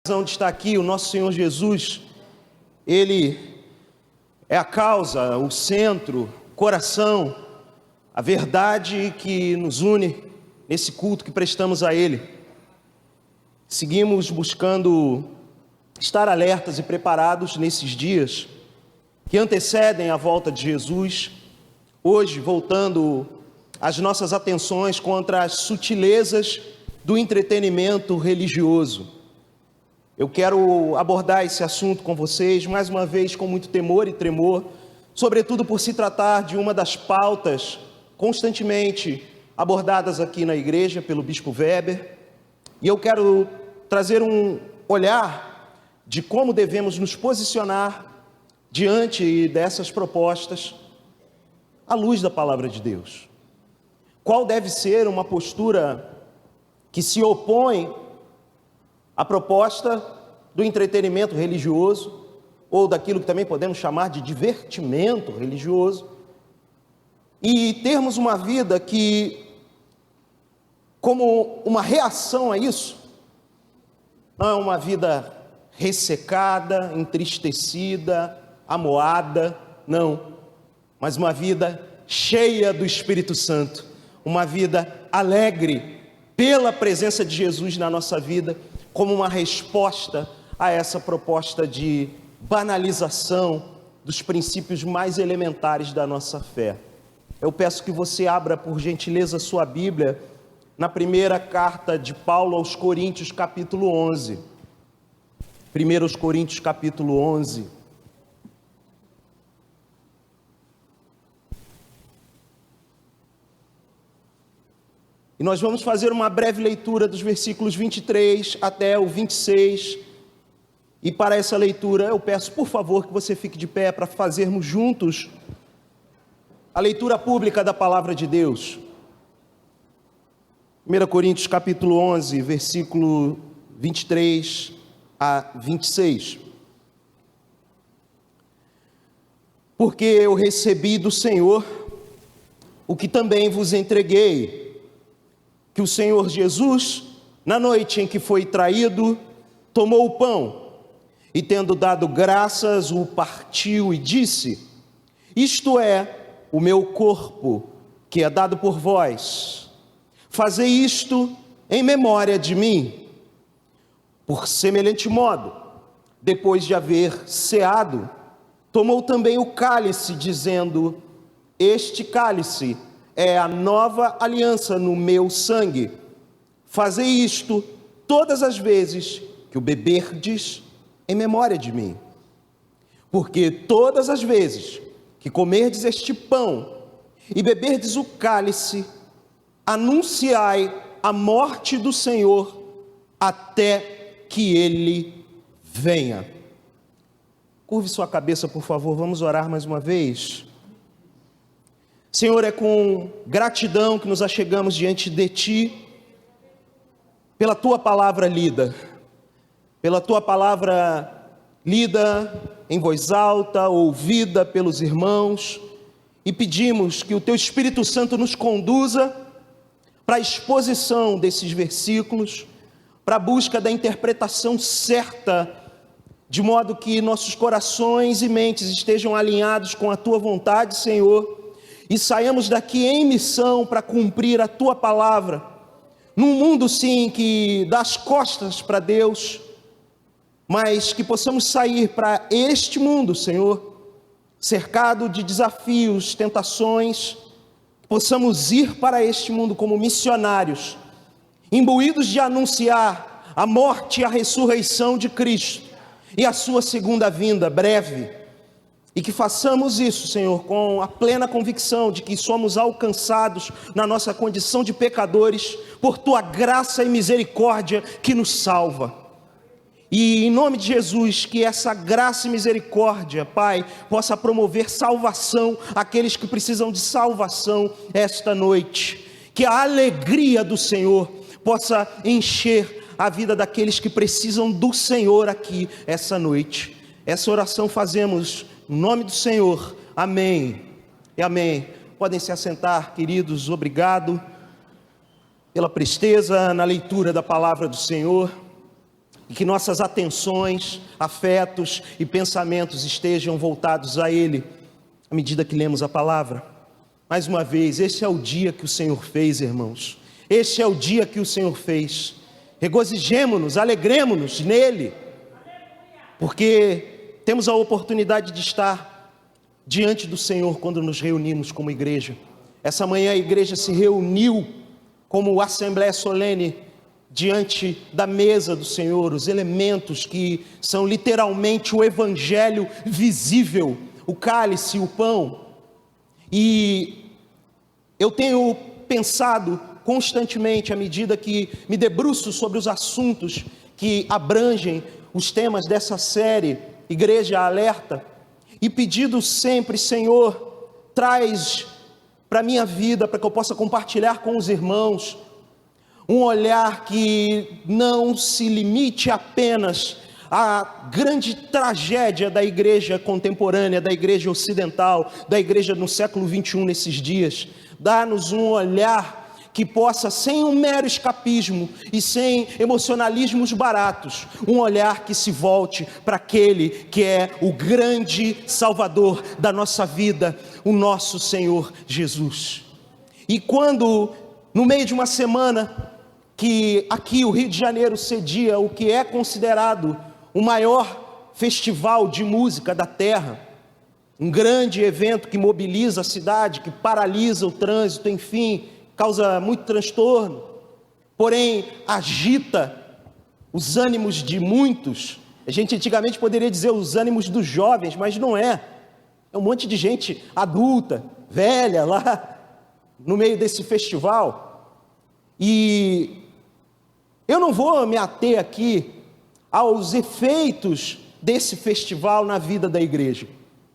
razão de estar aqui, o nosso Senhor Jesus, Ele é a causa, o centro, o coração, a verdade que nos une nesse culto que prestamos a Ele. Seguimos buscando estar alertas e preparados nesses dias que antecedem a volta de Jesus, hoje voltando as nossas atenções contra as sutilezas do entretenimento religioso. Eu quero abordar esse assunto com vocês, mais uma vez, com muito temor e tremor, sobretudo por se tratar de uma das pautas constantemente abordadas aqui na igreja pelo Bispo Weber, e eu quero trazer um olhar de como devemos nos posicionar diante dessas propostas à luz da palavra de Deus. Qual deve ser uma postura que se opõe à proposta do entretenimento religioso, ou daquilo que também podemos chamar de divertimento religioso, e termos uma vida que, como uma reação a isso, não é uma vida ressecada, entristecida, amoada, não, mas uma vida cheia do Espírito Santo, uma vida alegre pela presença de Jesus na nossa vida, como uma resposta a essa proposta de banalização dos princípios mais elementares da nossa fé. Eu peço que você abra, por gentileza, sua Bíblia na primeira carta de Paulo aos Coríntios, capítulo 11. 1 Coríntios, capítulo 11. E nós vamos fazer uma breve leitura dos versículos 23 até o 26. E para essa leitura eu peço, por favor, que você fique de pé para fazermos juntos a leitura pública da palavra de Deus. 1 Coríntios capítulo 11, versículo 23 a 26. Porque eu recebi do Senhor o que também vos entreguei, que o Senhor Jesus, na noite em que foi traído, tomou o pão e, tendo dado graças, o partiu e disse: isto é o meu corpo, que é dado por vós. Fazei isto em memória de mim. Por semelhante modo, depois de haver ceado, tomou também o cálice, dizendo: este cálice é a nova aliança no meu sangue. Fazei isto todas as vezes que o beberdes em memória de mim. Porque todas as vezes que comerdes este pão e beberdes o cálice, anunciai a morte do Senhor até que Ele venha. Curve sua cabeça, por favor, vamos orar mais uma vez. Senhor, é com gratidão que nos achegamos diante de Ti, pela Tua palavra lida, pela Tua palavra lida em voz alta, ouvida pelos irmãos, e pedimos que o Teu Espírito Santo nos conduza para a exposição desses versículos, para a busca da interpretação certa, de modo que nossos corações e mentes estejam alinhados com a Tua vontade, Senhor, e saiamos daqui em missão para cumprir a Tua palavra, num mundo sim que dá as costas para Deus, mas que possamos sair para este mundo, Senhor, cercado de desafios, tentações, possamos ir para este mundo como missionários, imbuídos de anunciar a morte e a ressurreição de Cristo e a sua segunda vinda breve. E que façamos isso, Senhor, com a plena convicção de que somos alcançados na nossa condição de pecadores por Tua graça e misericórdia que nos salva. E em nome de Jesus, que essa graça e misericórdia, Pai, possa promover salvação àqueles que precisam de salvação esta noite. Que a alegria do Senhor possa encher a vida daqueles que precisam do Senhor aqui essa noite. Essa oração fazemos no nome do Senhor, amém e amém. Podem se assentar, queridos, obrigado pela presteza na leitura da palavra do Senhor. e que nossas atenções, afetos e pensamentos estejam voltados a Ele, à medida que lemos a palavra. Mais uma vez, esse é o dia que o Senhor fez, irmãos. Este é o dia que o Senhor fez. Regozijemo-nos, alegremo-nos nele, porque temos a oportunidade de estar diante do Senhor quando nos reunimos como igreja. Essa manhã a igreja se reuniu como assembleia solene diante da mesa do Senhor, os elementos que são literalmente o evangelho visível, o cálice, o pão. E eu tenho pensado constantemente, à medida que me debruço sobre os assuntos que abrangem os temas dessa série, Igreja Alerta, e pedido sempre: Senhor, traz para a minha vida, para que eu possa compartilhar com os irmãos, um olhar que não se limite apenas à grande tragédia da igreja contemporânea, da igreja ocidental, da igreja no século 21 nesses dias. Dá-nos um olhar que possa, sem um mero escapismo e sem emocionalismos baratos, um olhar que se volte para aquele que é o grande Salvador da nossa vida, o nosso Senhor Jesus. E quando, no meio de uma semana, que aqui o Rio de Janeiro cedia o que é considerado o maior festival de música da terra, um grande evento que mobiliza a cidade, que paralisa o trânsito, enfim, causa muito transtorno, porém agita os ânimos de muitos. A gente antigamente poderia dizer os ânimos dos jovens, mas não é. É um monte de gente adulta, velha lá no meio desse festival. E eu não vou me ater aqui aos efeitos desse festival na vida da igreja.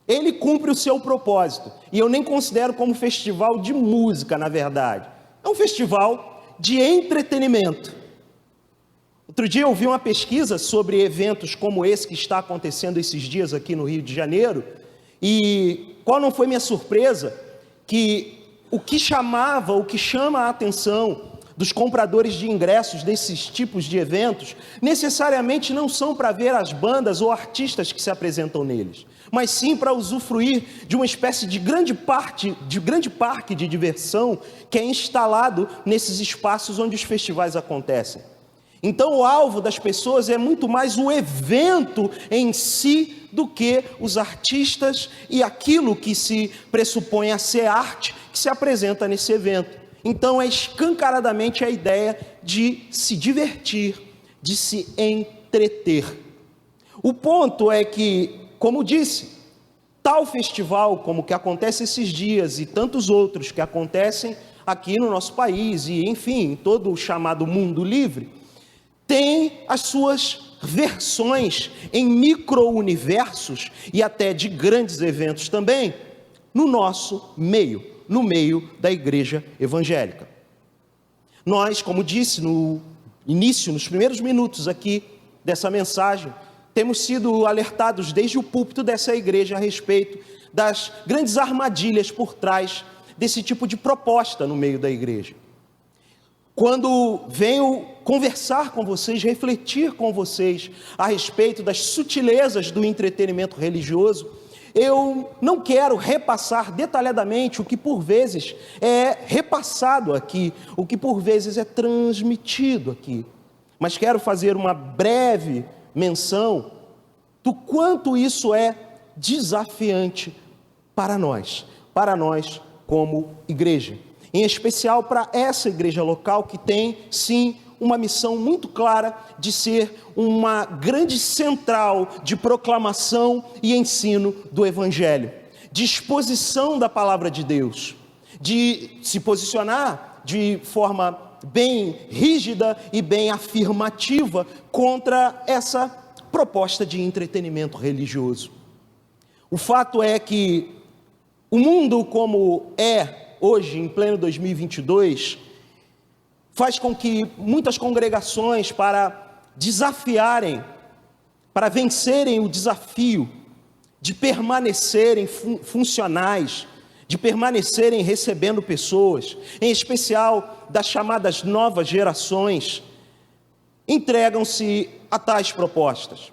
Ele cumpre o seu propósito, e eu nem considero como festival de música, na verdade. É um festival de entretenimento. Outro dia eu ouvi uma pesquisa sobre eventos como esse que está acontecendo esses dias aqui no Rio de Janeiro, e qual não foi minha surpresa? Que o que chama a atenção dos compradores de ingressos desses tipos de eventos, necessariamente não são para ver as bandas ou artistas que se apresentam neles, mas sim para usufruir de uma espécie de grande parque de diversão que é instalado nesses espaços onde os festivais acontecem. Então o alvo das pessoas é muito mais o evento em si do que os artistas e aquilo que se pressupõe a ser arte que se apresenta nesse evento. Então é escancaradamente a ideia de se divertir, de se entreter. O ponto é que, como disse, tal festival como o que acontece esses dias e tantos outros que acontecem aqui no nosso país e, enfim, em todo o chamado mundo livre, tem as suas versões em micro-universos e até de grandes eventos também no nosso meio, no meio da igreja evangélica. Nós, como disse no início, nos primeiros minutos aqui dessa mensagem, temos sido alertados desde o púlpito dessa igreja a respeito das grandes armadilhas por trás desse tipo de proposta no meio da igreja. Quando venho conversar com vocês, refletir com vocês a respeito das sutilezas do entretenimento religioso, eu não quero repassar detalhadamente o que por vezes é repassado aqui, o que por vezes é transmitido aqui, mas quero fazer uma breve menção do quanto isso é desafiante para nós como igreja, em especial para essa igreja local que tem sim uma missão muito clara de ser uma grande central de proclamação e ensino do Evangelho, de exposição da palavra de Deus, de se posicionar de forma bem rígida e bem afirmativa contra essa proposta de entretenimento religioso. O fato é que o mundo como é hoje, em pleno 2022, faz com que muitas congregações, para desafiarem, para vencerem o desafio de permanecerem funcionais, de permanecerem recebendo pessoas, em especial das chamadas novas gerações, entregam-se a tais propostas.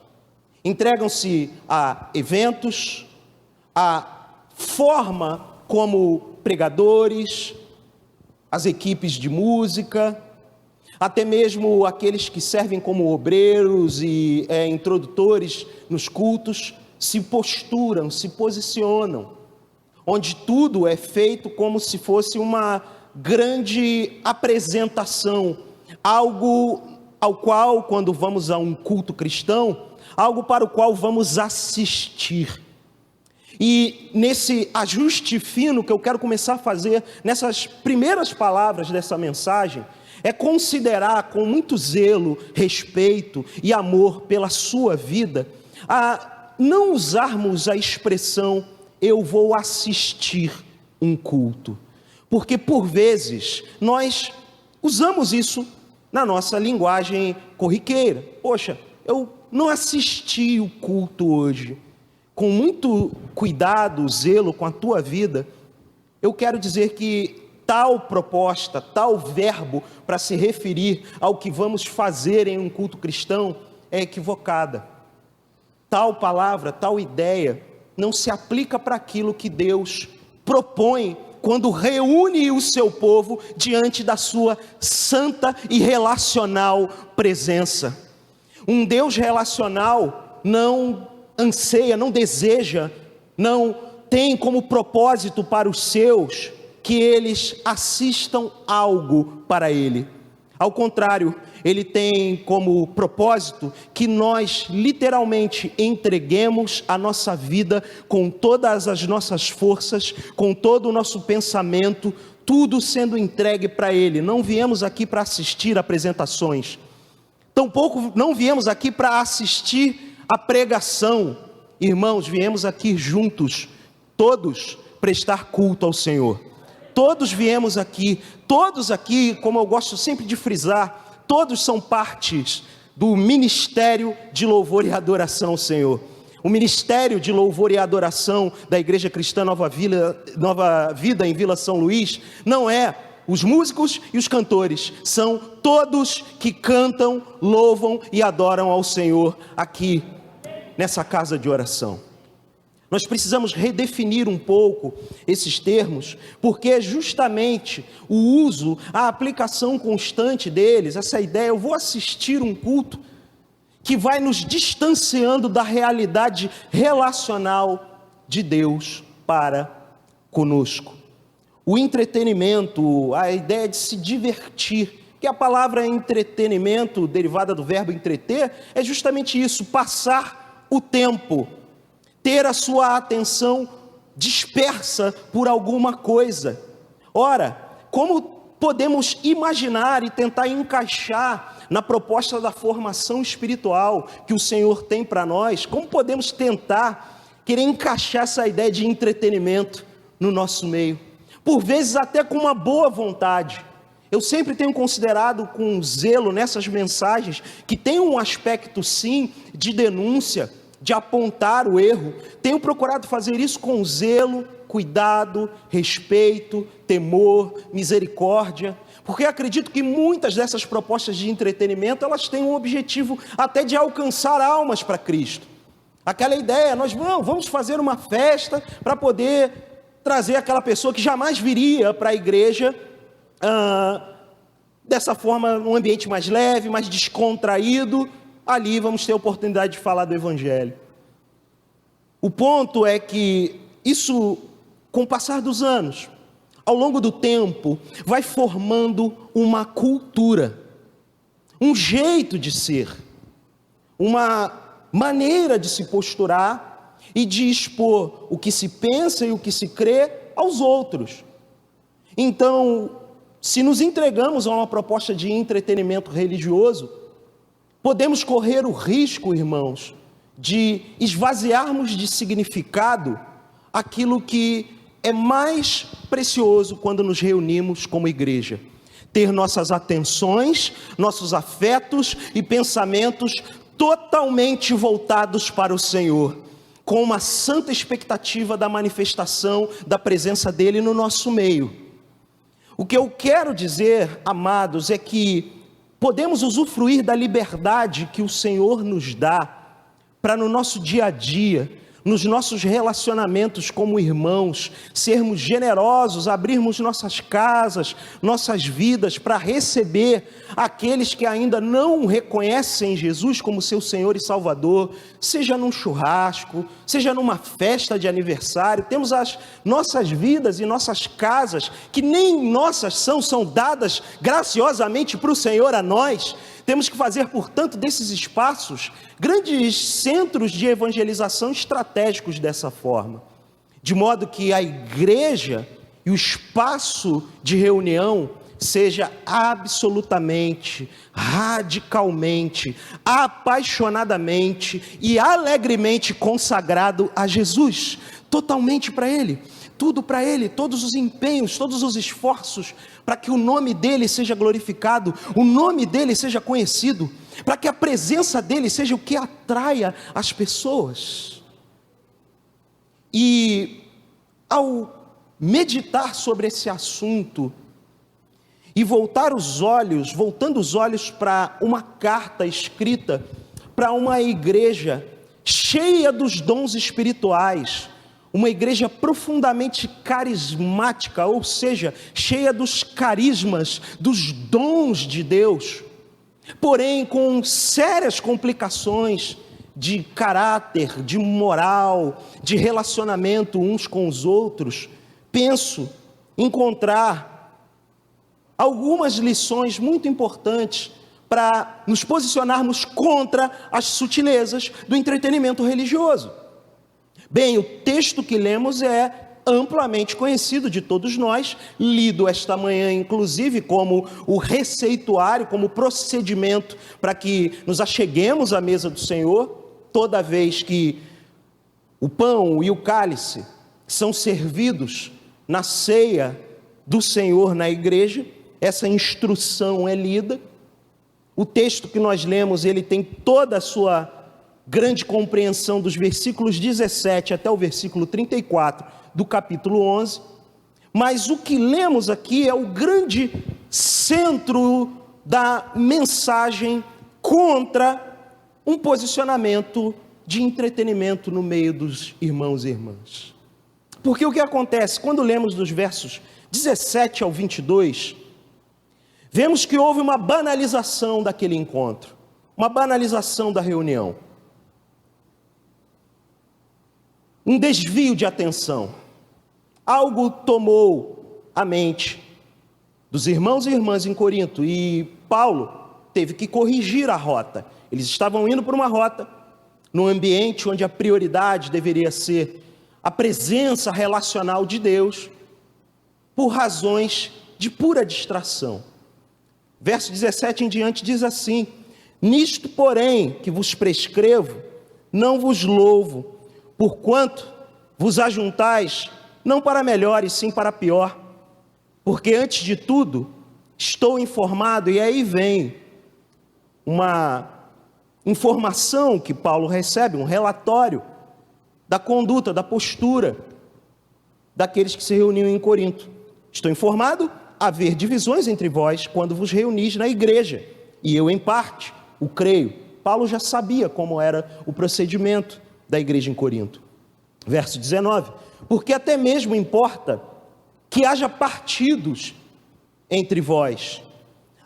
Entregam-se a eventos, a forma como pregadores, as equipes de música, até mesmo aqueles que servem como obreiros e introdutores nos cultos, se posturam, se posicionam, onde tudo é feito como se fosse uma grande apresentação, algo ao qual, quando vamos a um culto cristão, algo para o qual vamos assistir. E nesse ajuste fino que eu quero começar a fazer, nessas primeiras palavras dessa mensagem, é considerar com muito zelo, respeito e amor pela sua vida, a não usarmos a expressão eu vou assistir um culto, porque por vezes nós usamos isso na nossa linguagem corriqueira. Poxa, eu não assisti o culto hoje. Com muito cuidado, zelo com a tua vida, eu quero dizer que tal proposta, tal verbo para se referir ao que vamos fazer em um culto cristão é equivocada. Tal palavra, tal ideia não se aplica para aquilo que Deus propõe quando reúne o seu povo diante da sua santa e relacional presença. Um Deus relacional não anseia, não deseja, não tem como propósito para os seus que eles assistam algo para Ele. Ao contrário, Ele tem como propósito que nós literalmente entreguemos a nossa vida com todas as nossas forças, com todo o nosso pensamento, tudo sendo entregue para Ele. Não viemos aqui para assistir apresentações, tampouco não viemos aqui para assistir a pregação. Irmãos, viemos aqui juntos, todos, prestar culto ao Senhor. Todos viemos aqui, todos aqui, como eu gosto sempre de frisar, todos são partes do ministério de louvor e adoração ao Senhor. O ministério de louvor e adoração da Igreja Cristã Nova Vida em Vila São Luís não é os músicos e os cantores, são todos que cantam, louvam e adoram ao Senhor aqui nessa casa de oração. Nós precisamos redefinir um pouco esses termos, porque é justamente o uso, a aplicação constante deles, essa ideia, eu vou assistir um culto, que vai nos distanciando da realidade relacional de Deus para conosco. O entretenimento, a ideia de se divertir, que a palavra entretenimento, derivada do verbo entreter, é justamente isso, passar o tempo, ter a sua atenção dispersa por alguma coisa. Ora, como podemos imaginar e tentar encaixar na proposta da formação espiritual que o Senhor tem para nós, como podemos tentar querer encaixar essa ideia de entretenimento no nosso meio? Por vezes até com uma boa vontade. Eu sempre tenho considerado com zelo nessas mensagens que tem um aspecto sim de denúncia, de apontar o erro. Tenho procurado fazer isso com zelo, cuidado, respeito, temor, misericórdia, porque acredito que muitas dessas propostas de entretenimento, elas têm um objetivo até de alcançar almas para Cristo. Aquela ideia, nós vamos fazer uma festa para poder trazer aquela pessoa que jamais viria para a igreja, dessa forma, num ambiente mais leve, mais descontraído. Ali vamos ter a oportunidade de falar do Evangelho. O ponto é que isso, com o passar dos anos, ao longo do tempo, vai formando uma cultura, um jeito de ser, uma maneira de se posturar e de expor o que se pensa e o que se crê aos outros. Então, se nos entregamos a uma proposta de entretenimento religioso, podemos correr o risco, irmãos, de esvaziarmos de significado aquilo que é mais precioso quando nos reunimos como igreja. Ter nossas atenções, nossos afetos e pensamentos totalmente voltados para o Senhor, com uma santa expectativa da manifestação da presença dEle no nosso meio. O que eu quero dizer, amados, é que podemos usufruir da liberdade que o Senhor nos dá para no nosso dia a dia, nos nossos relacionamentos como irmãos, sermos generosos, abrirmos nossas casas, nossas vidas para receber aqueles que ainda não reconhecem Jesus como seu Senhor e Salvador, seja num churrasco, seja numa festa de aniversário. Temos as nossas vidas e nossas casas, que nem nossas são dadas graciosamente para o Senhor a nós. Temos que fazer, portanto, desses espaços grandes centros de evangelização estratégicos dessa forma, de modo que a igreja e o espaço de reunião seja absolutamente, radicalmente, apaixonadamente e alegremente consagrado a Jesus, totalmente para Ele. Tudo para Ele, todos os empenhos, todos os esforços, para que o nome dEle seja glorificado, o nome dEle seja conhecido, para que a presença dEle seja o que atraia as pessoas. E ao meditar sobre esse assunto, e voltando os olhos para uma carta escrita para uma igreja cheia dos dons espirituais, uma igreja profundamente carismática, ou seja, cheia dos carismas, dos dons de Deus, porém com sérias complicações de caráter, de moral, de relacionamento uns com os outros, penso encontrar algumas lições muito importantes para nos posicionarmos contra as sutilezas do entretenimento religioso. Bem, o texto que lemos é amplamente conhecido de todos nós, lido esta manhã inclusive como o receituário, como procedimento para que nos acheguemos à mesa do Senhor, toda vez que o pão e o cálice são servidos na ceia do Senhor na igreja. Essa instrução é lida. O texto que nós lemos, ele tem toda a sua grande compreensão dos versículos 17 até o versículo 34 do capítulo 11, mas o que lemos aqui é o grande centro da mensagem contra um posicionamento de entretenimento no meio dos irmãos e irmãs. Porque o que acontece, quando lemos dos versos 17 ao 22, vemos que houve uma banalização daquele encontro, uma banalização da reunião, um desvio de atenção. Algo tomou a mente dos irmãos e irmãs em Corinto, e Paulo teve que corrigir a rota. Eles estavam indo por uma rota, num ambiente onde a prioridade deveria ser a presença relacional de Deus, por razões de pura distração. Verso 17 em diante diz assim: nisto, porém, que vos prescrevo, não vos louvo, porquanto vos ajuntais, não para melhor, e sim para pior. Porque antes de tudo, estou informado, e aí vem uma informação que Paulo recebe, um relatório da conduta, da postura daqueles que se reuniam em Corinto. Estou informado haver divisões entre vós quando vos reunis na igreja, e eu em parte o creio. Paulo já sabia como era o procedimento da igreja em Corinto. Verso 19: porque até mesmo importa que haja partidos entre vós.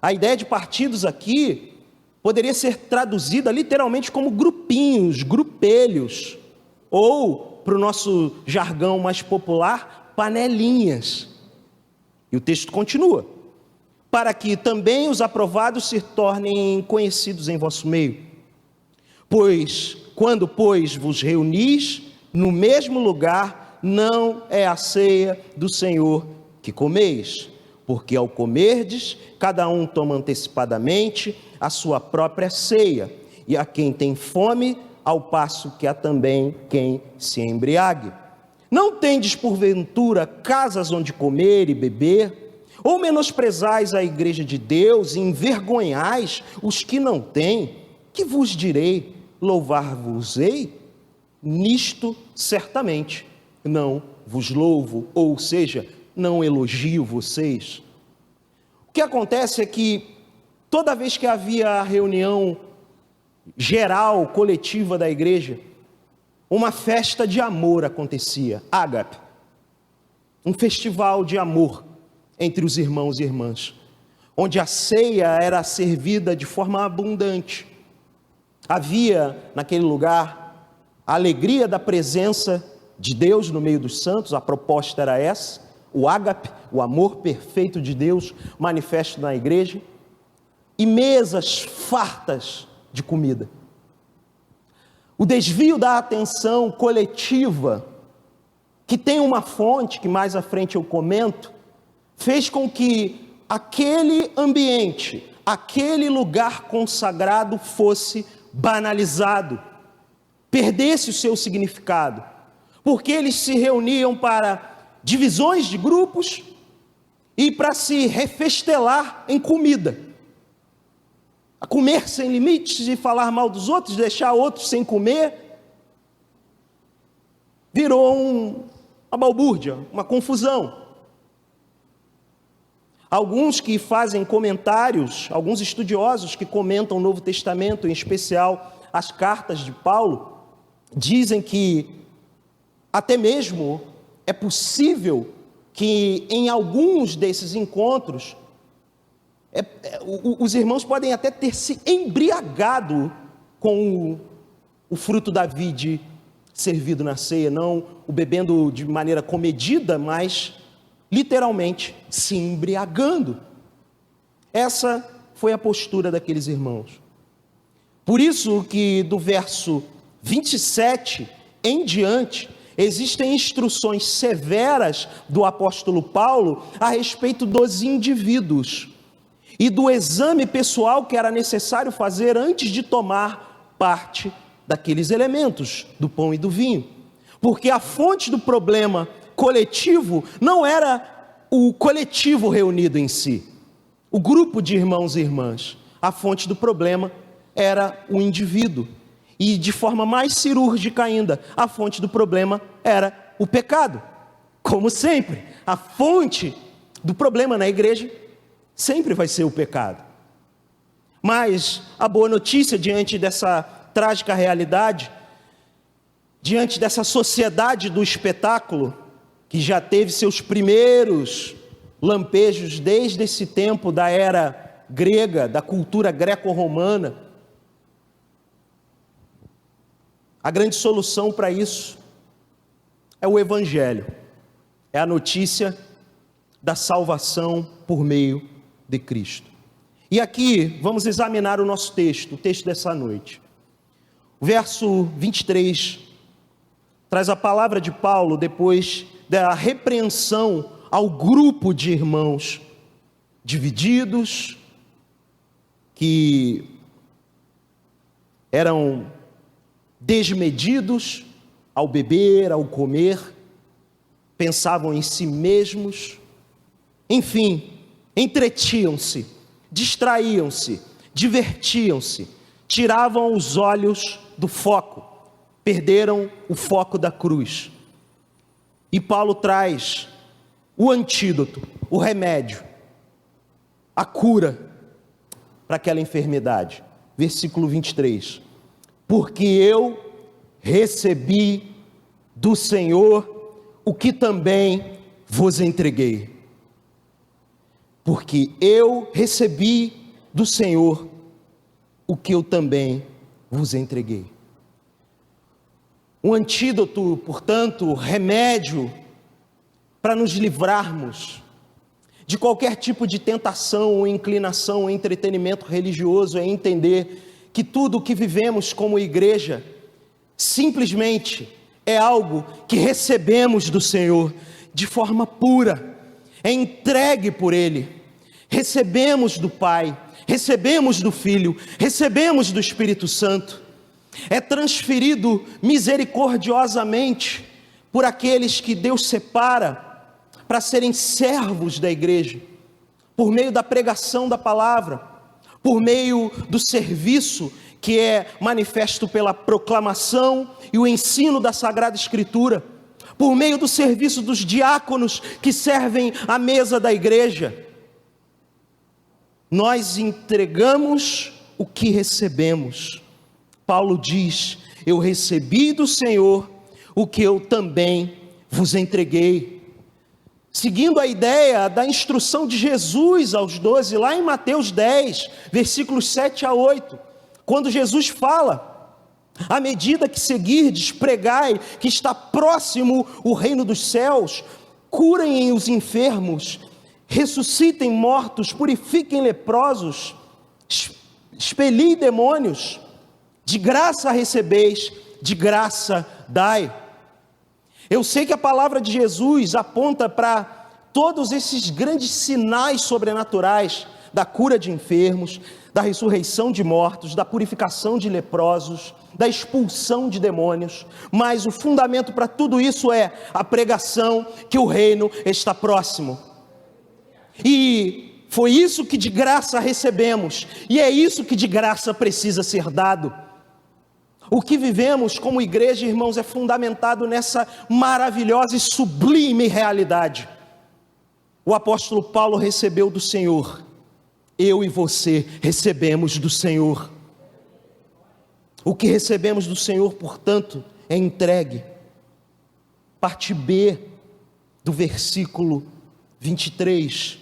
A ideia de partidos aqui poderia ser traduzida literalmente como grupinhos, grupelhos, ou, para o nosso jargão mais popular, panelinhas. E o texto continua: para que também os aprovados se tornem conhecidos em vosso meio. Pois, quando, vos reunis no mesmo lugar, não é a ceia do Senhor que comeis, porque ao comerdes, cada um toma antecipadamente a sua própria ceia, e a quem tem fome, ao passo que há também quem se embriague. Não tendes porventura casas onde comer e beber? Ou menosprezais a igreja de Deus e envergonhais os que não têm? Que vos direi? Louvar-vos-ei? Nisto certamente não vos louvo, ou seja, não elogio vocês. O que acontece é que toda vez que havia a reunião geral, coletiva da igreja, uma festa de amor acontecia, ágape, um festival de amor entre os irmãos e irmãs, onde a ceia era servida de forma abundante. Havia naquele lugar a alegria da presença de Deus no meio dos santos, a proposta era essa, o ágape, o amor perfeito de Deus manifesto na igreja, e mesas fartas de comida. O desvio da atenção coletiva, que tem uma fonte, que mais à frente eu comento, fez com que aquele ambiente, aquele lugar consagrado fosse banalizado, perdesse o seu significado, porque eles se reuniam para divisões de grupos e para se refestelar em comida, a comer sem limites e falar mal dos outros, deixar outros sem comer, virou uma balbúrdia, uma confusão. Alguns que fazem comentários, alguns estudiosos que comentam o Novo Testamento, em especial as cartas de Paulo, dizem que até mesmo é possível que em alguns desses encontros, os irmãos podem até ter se embriagado com o fruto da vide servido na ceia, não o bebendo de maneira comedida, mas literalmente se embriagando. Essa foi a postura daqueles irmãos. Por isso que do verso 27 em diante, existem instruções severas do apóstolo Paulo a respeito dos indivíduos e do exame pessoal que era necessário fazer antes de tomar parte daqueles elementos, do pão e do vinho. Porque a fonte do problema coletivo não era o coletivo reunido em si, o grupo de irmãos e irmãs. A fonte do problema era o indivíduo. E de forma mais cirúrgica ainda, a fonte do problema era o pecado. Como sempre, a fonte do problema na igreja sempre vai ser o pecado. Mas a boa notícia diante dessa trágica realidade, diante dessa sociedade do espetáculo, que já teve seus primeiros lampejos desde esse tempo da era grega, da cultura greco-romana, a grande solução para isso é o Evangelho, é a notícia da salvação por meio de Cristo. E aqui vamos examinar o nosso texto, o texto dessa noite. O verso 23 traz a palavra de Paulo depois da repreensão ao grupo de irmãos divididos, que eram desmedidos ao beber, ao comer, pensavam em si mesmos, enfim, entretinham-se, distraíam-se, divertiam-se, tiravam os olhos do foco, perderam o foco da cruz. E Paulo traz o antídoto, o remédio, a cura para aquela enfermidade. Versículo 23. Porque eu recebi do Senhor o que também vos entreguei. Porque eu recebi do Senhor o que eu também vos entreguei. Um antídoto, portanto, remédio para nos livrarmos de qualquer tipo de tentação ou inclinação ou entretenimento religioso, é entender que tudo o que vivemos como igreja simplesmente é algo que recebemos do Senhor de forma pura, é entregue por Ele, recebemos do Pai, recebemos do Filho, recebemos do Espírito Santo, é transferido misericordiosamente por aqueles que Deus separa para serem servos da igreja, por meio da pregação da palavra, por meio do serviço que é manifesto pela proclamação e o ensino da Sagrada Escritura, por meio do serviço dos diáconos que servem à mesa da igreja. nós entregamos o que recebemos. Paulo diz: eu recebi do Senhor o que eu também vos entreguei. Seguindo a ideia da instrução de Jesus aos 12, lá em Mateus 10, versículos 7 a 8, quando Jesus fala: à medida que seguirdes, pregai que está próximo o reino dos céus, curem os enfermos, ressuscitem mortos, purifiquem leprosos, expeli demônios, de graça recebeis, de graça dai. Eu sei que a palavra de Jesus aponta para todos esses grandes sinais sobrenaturais, da cura de enfermos, da ressurreição de mortos, da purificação de leprosos, da expulsão de demônios, mas o fundamento para tudo isso é a pregação que o reino está próximo. E foi isso que de graça recebemos, e é isso que de graça precisa ser dado. O que vivemos como igreja, irmãos, é fundamentado nessa maravilhosa e sublime realidade. O apóstolo Paulo recebeu do Senhor, eu e você recebemos do Senhor. O que recebemos do Senhor, portanto, é entregue. Parte B do versículo 23,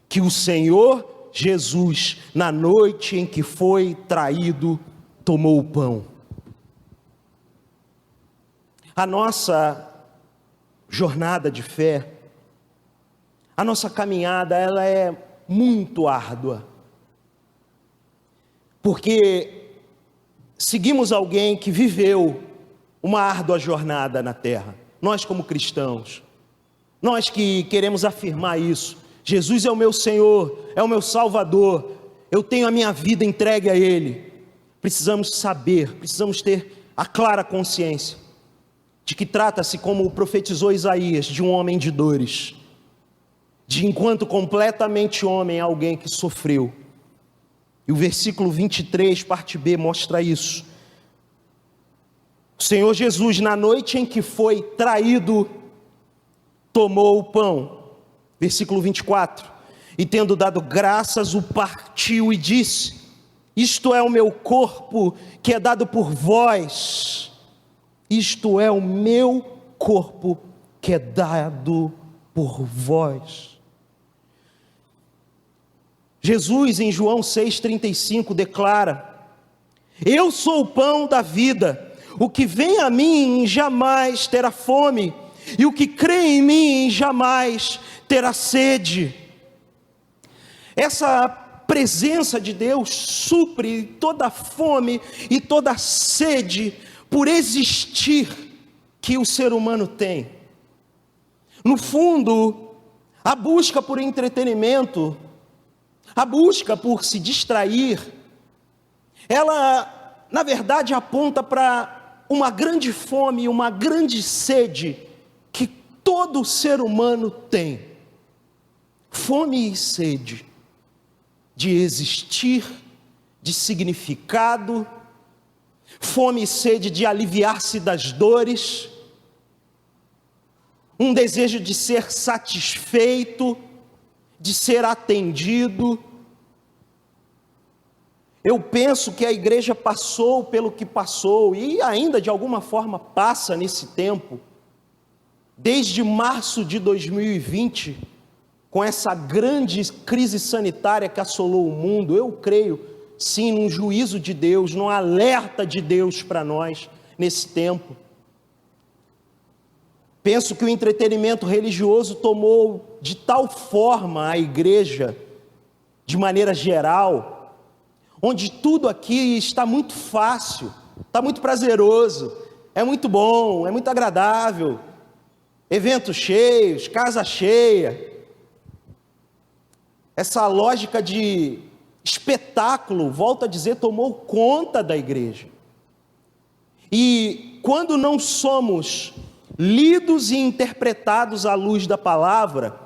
que o Senhor Jesus, na noite em que foi traído, tomou o pão. A nossa jornada de fé, a nossa caminhada, ela é muito árdua, porque seguimos alguém que viveu uma árdua jornada na terra. Nós como cristãos, nós que queremos afirmar isso: Jesus é o meu Senhor, é o meu Salvador, eu tenho a minha vida entregue a Ele. Precisamos saber, precisamos ter a clara consciência de que trata-se, como profetizou Isaías, de um homem de dores, de enquanto completamente homem, alguém que sofreu. E o versículo 23, parte B, mostra isso. O Senhor Jesus, na noite em que foi traído, tomou o pão. Versículo 24, e tendo dado graças, o partiu e disse: isto é o meu corpo que é dado por vós. Isto é o meu corpo que é dado por vós. Jesus, em João 6,35, declara: eu sou o pão da vida, o que vem a mim jamais terá fome, e o que crê em mim jamais terá sede. Essa presença de Deus supre toda a fome e toda a sede por existir que o ser humano tem. No fundo, a busca por entretenimento, a busca por se distrair, ela, na verdade, aponta para uma grande fome, uma grande sede que todo ser humano tem. Fome e sede de existir, de significado, fome e sede de aliviar-se das dores, um desejo de ser satisfeito, de ser atendido. Eu penso que a igreja passou pelo que passou e ainda de alguma forma passa nesse tempo, desde março de 2020, com essa grande crise sanitária que assolou o mundo. Eu creio sim num juízo de Deus, num alerta de Deus para nós nesse tempo. Penso que o entretenimento religioso tomou de tal forma a igreja, de maneira geral, onde tudo aqui está muito fácil, está muito prazeroso, é muito bom, é muito agradável, eventos cheios, casa cheia. Essa lógica de espetáculo, volto a dizer, tomou conta da igreja. E quando não somos lidos e interpretados à luz da palavra,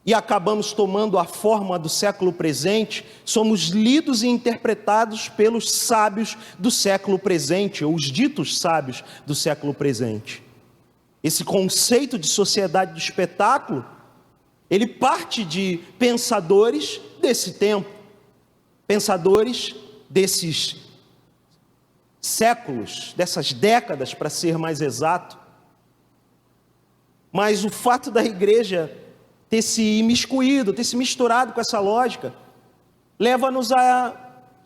e acabamos tomando a forma do século presente, somos lidos e interpretados pelos sábios do século presente, ou os ditos sábios do século presente. Esse conceito de sociedade do espetáculo, ele parte de pensadores desse tempo. pensadores desses séculos, dessas décadas, para ser mais exato. Mas o fato da igreja ter se imiscuído, ter se misturado com essa lógica, leva-nos a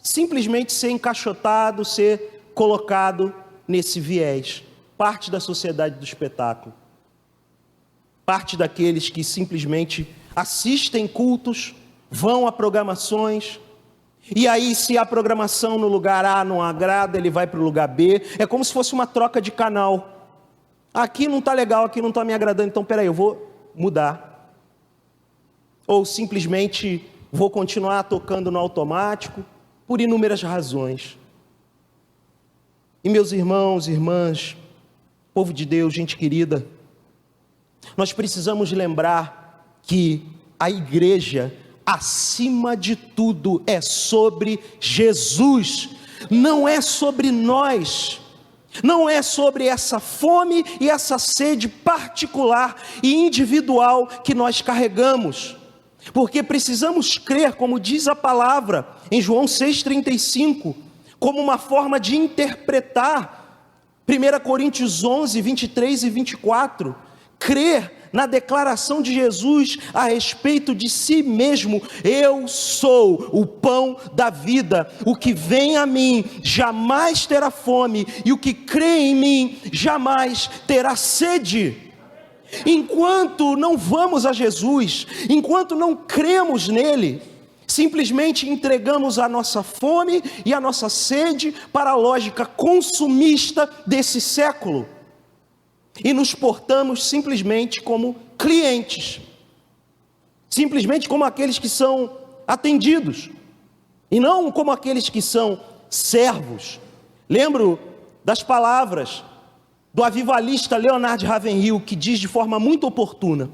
simplesmente ser encaixotado, ser colocado nesse viés. Parte da sociedade do espetáculo. Parte daqueles que simplesmente assistem cultos, vão a programações, e aí se a programação no lugar A não agrada, ele vai para o lugar B. É como se fosse uma troca de canal. Aqui não está legal, aqui não está me agradando, então peraí, eu vou mudar. Ou simplesmente vou continuar tocando no automático, por inúmeras razões. E meus irmãos, irmãs, povo de Deus, gente querida, nós precisamos lembrar que a igreja, acima de tudo, é sobre Jesus, não é sobre nós, não é sobre essa fome e essa sede particular e individual que nós carregamos, porque precisamos crer, como diz a palavra em João 6,35, como uma forma de interpretar 1 Coríntios 11, 23 e 24, crer na declaração de Jesus a respeito de si mesmo: eu sou o pão da vida, o que vem a mim jamais terá fome, e o que crê em mim jamais terá sede. Enquanto não vamos a Jesus, enquanto não cremos nele, simplesmente entregamos a nossa fome e a nossa sede para a lógica consumista desse século, e nos portamos simplesmente como clientes, simplesmente como aqueles que são atendidos, e não como aqueles que são servos. Lembro das palavras do avivalista Leonard Ravenhill, que diz de forma muito oportuna: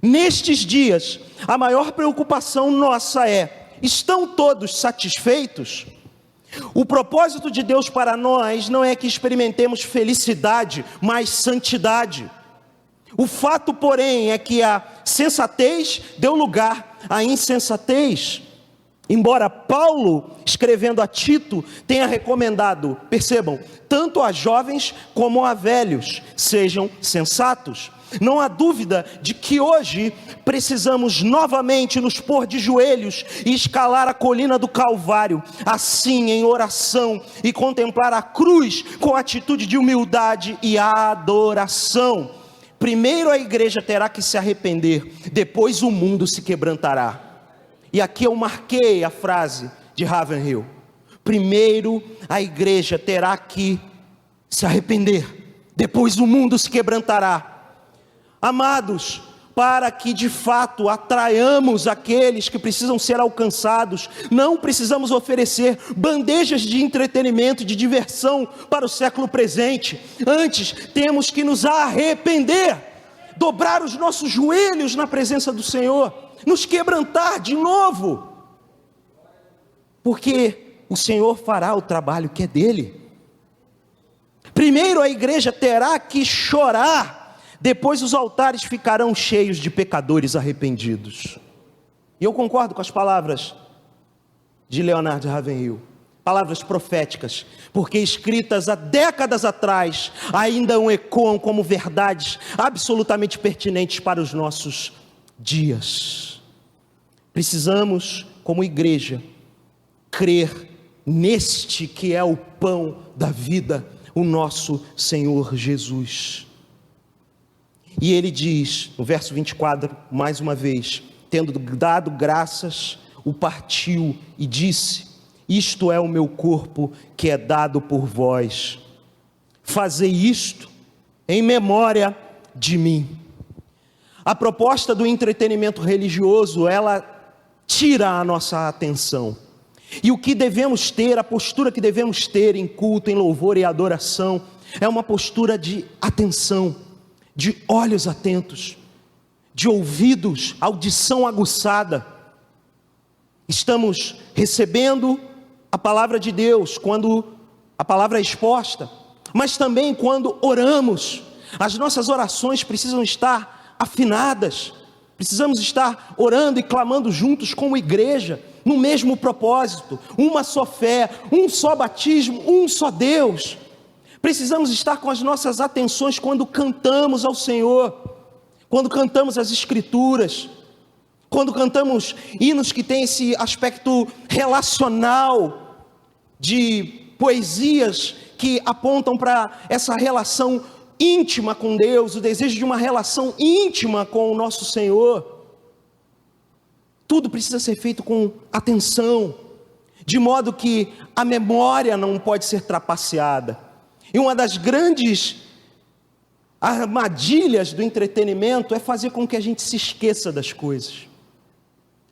nestes dias, a maior preocupação nossa é: estão todos satisfeitos? O propósito de Deus para nós não é que experimentemos felicidade, mas santidade. O fato, porém, é que a sensatez deu lugar à insensatez. Embora Paulo, escrevendo a Tito, tenha recomendado, percebam, tanto a jovens como a velhos, sejam sensatos. Não há dúvida de que hoje precisamos novamente nos pôr de joelhos e escalar a colina do Calvário, assim em oração, e contemplar a cruz com atitude de humildade e adoração. Primeiro a igreja terá que se arrepender, depois o mundo se quebrantará. E aqui eu marquei a frase de Ravenhill: primeiro a igreja terá que se arrepender, depois o mundo se quebrantará. Amados, para que de fato atraiamos aqueles que precisam ser alcançados, não precisamos oferecer bandejas de entretenimento, de diversão para o século presente. Antes temos que nos arrepender, dobrar os nossos joelhos na presença do Senhor, nos quebrantar de novo, porque o Senhor fará o trabalho que é dele. Primeiro a igreja terá que chorar, depois os altares ficarão cheios de pecadores arrependidos. E eu concordo com as palavras de Leonard Ravenhill, palavras proféticas, porque escritas há décadas atrás, ainda ecoam como verdades absolutamente pertinentes para os nossos dias. Precisamos, como igreja, crer neste que é o pão da vida, o nosso Senhor Jesus. E ele diz, no verso 24, mais uma vez: tendo dado graças, o partiu e disse: isto é o meu corpo que é dado por vós, fazei isto em memória de mim. A proposta do entretenimento religioso, ela tira a nossa atenção, e o que devemos ter, a postura que devemos ter em culto, em louvor e adoração, é uma postura de atenção, de olhos atentos, de ouvidos, audição aguçada. Estamos recebendo a palavra de Deus quando a palavra é exposta, mas também quando oramos. As nossas orações precisam estar afinadas, precisamos estar orando e clamando juntos como igreja, no mesmo propósito, uma só fé, um só batismo, um só Deus. Precisamos estar com as nossas atenções quando cantamos ao Senhor, quando cantamos as Escrituras, quando cantamos hinos que têm esse aspecto relacional, de poesias que apontam para essa relação íntima com Deus, o desejo de uma relação íntima com o nosso Senhor. Tudo precisa ser feito com atenção, de modo que a memória não pode ser trapaceada. E uma das grandes armadilhas do entretenimento é fazer com que a gente se esqueça das coisas.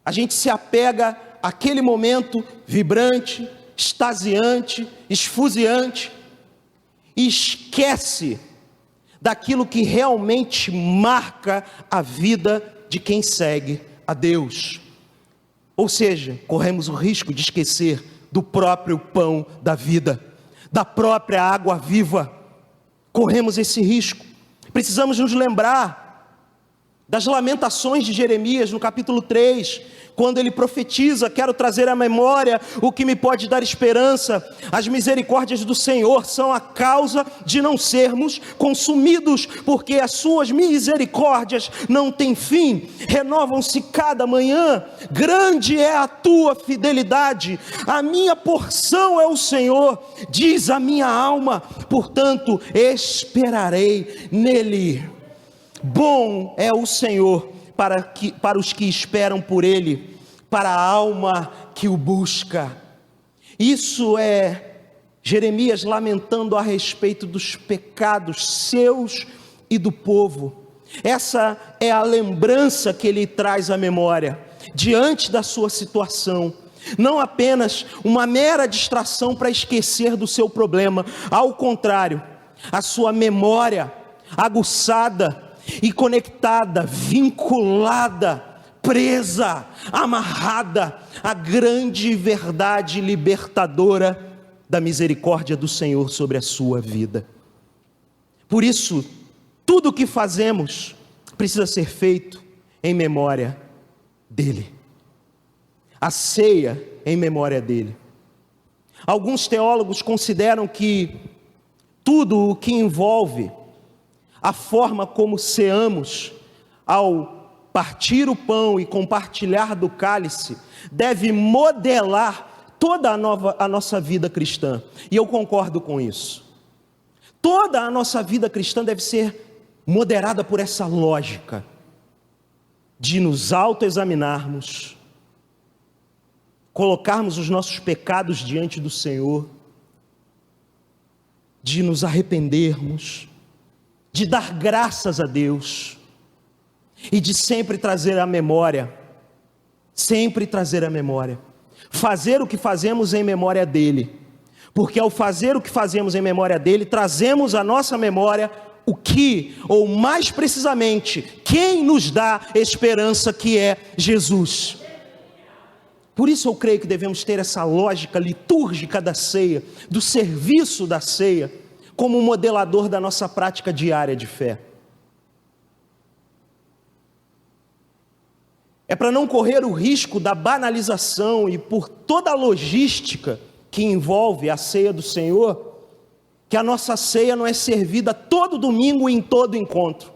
A gente se apega àquele momento vibrante, extasiante, esfuziante, e esquece daquilo que realmente marca a vida de quem segue a Deus. Ou seja, corremos o risco de esquecer do próprio pão da vida, da própria água viva. Corremos esse risco. Precisamos nos lembrar das lamentações de Jeremias no capítulo 3, quando ele profetiza: quero trazer à memória o que me pode dar esperança. As misericórdias do Senhor são a causa de não sermos consumidos, porque as suas misericórdias não têm fim, renovam-se cada manhã. Grande é a tua fidelidade, a minha porção é o Senhor, diz a minha alma, portanto esperarei nele. Bom é o Senhor para os que esperam por Ele, para a alma que o busca. Isso é Jeremias lamentando a respeito dos pecados seus e do povo. Essa é a lembrança que ele traz à memória, diante da sua situação. Não apenas uma mera distração para esquecer do seu problema, ao contrário, a sua memória aguçada e conectada, vinculada, presa, amarrada à grande verdade libertadora da misericórdia do Senhor sobre a sua vida. Por isso, tudo o que fazemos precisa ser feito em memória dele. A ceia em memória dele. Alguns teólogos consideram que tudo o que envolve a forma como ceamos, ao partir o pão e compartilhar do cálice, deve modelar toda a nossa vida cristã. E eu concordo com isso. Toda a nossa vida cristã deve ser moderada por essa lógica de nos autoexaminarmos, colocarmos os nossos pecados diante do Senhor, de nos arrependermos, de dar graças a Deus e de sempre trazer à memória, fazer o que fazemos em memória dele, porque ao fazer o que fazemos em memória dele, trazemos à nossa memória o que, ou mais precisamente, quem nos dá esperança, que é Jesus. Por isso eu creio que devemos ter essa lógica litúrgica da ceia, do serviço da ceia, como um modelador da nossa prática diária de fé. É para não correr o risco da banalização e por toda a logística que envolve a ceia do Senhor, que a nossa ceia não é servida todo domingo em todo encontro.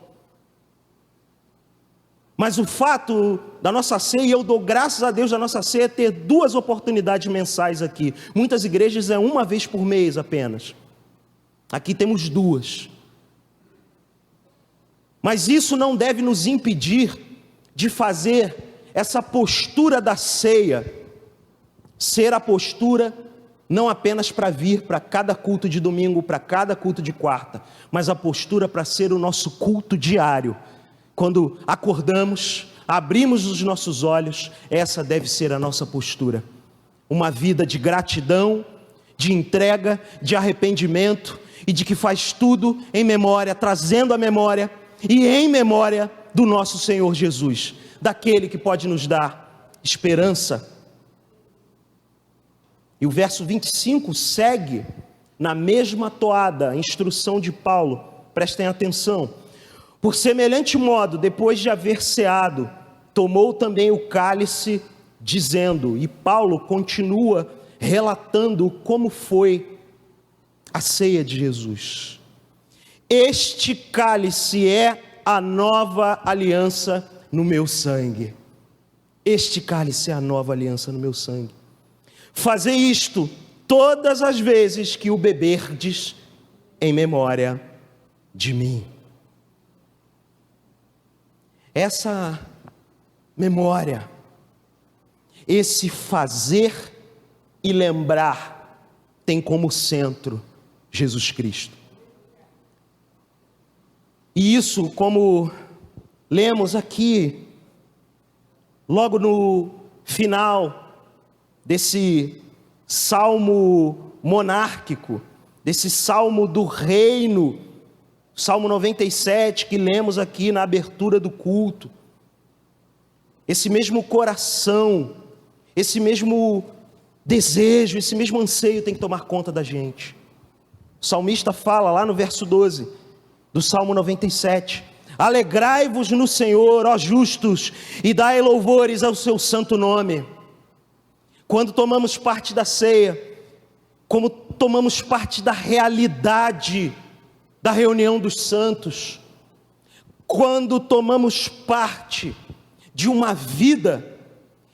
Mas o fato da nossa ceia, e eu dou graças a Deus da nossa ceia, é ter 2 oportunidades mensais aqui. Muitas igrejas é uma vez por mês apenas. Aqui temos 2. Mas isso não deve nos impedir de fazer essa postura da ceia ser a postura não apenas para vir para cada culto de domingo, para cada culto de quarta, mas a postura para ser o nosso culto diário. Quando acordamos, abrimos os nossos olhos, essa deve ser a nossa postura. Uma vida de gratidão, de entrega, de arrependimento e de que faz tudo em memória, trazendo a memória e em memória do nosso Senhor Jesus, daquele que pode nos dar esperança. E o verso 25 segue na mesma toada, a instrução de Paulo, prestem atenção. Por semelhante modo, depois de haver ceado, tomou também o cálice, dizendo, e Paulo continua relatando como foi a ceia de Jesus. Este cálice é a nova aliança no meu sangue. Este cálice é a nova aliança no meu sangue. Fazei isto todas as vezes que o beberdes em memória de mim. Essa memória, esse fazer e lembrar, tem como centro Jesus Cristo. E isso, como lemos aqui, logo no final desse salmo monárquico, desse salmo do reino, Salmo 97, que lemos aqui na abertura do culto, esse mesmo coração, esse mesmo desejo, esse mesmo anseio tem que tomar conta da gente. O salmista fala lá no verso 12 do Salmo 97: alegrai-vos no Senhor, ó justos, e dai louvores ao seu santo nome. Quando tomamos parte da ceia, como tomamos parte da realidade da reunião dos santos, quando tomamos parte de uma vida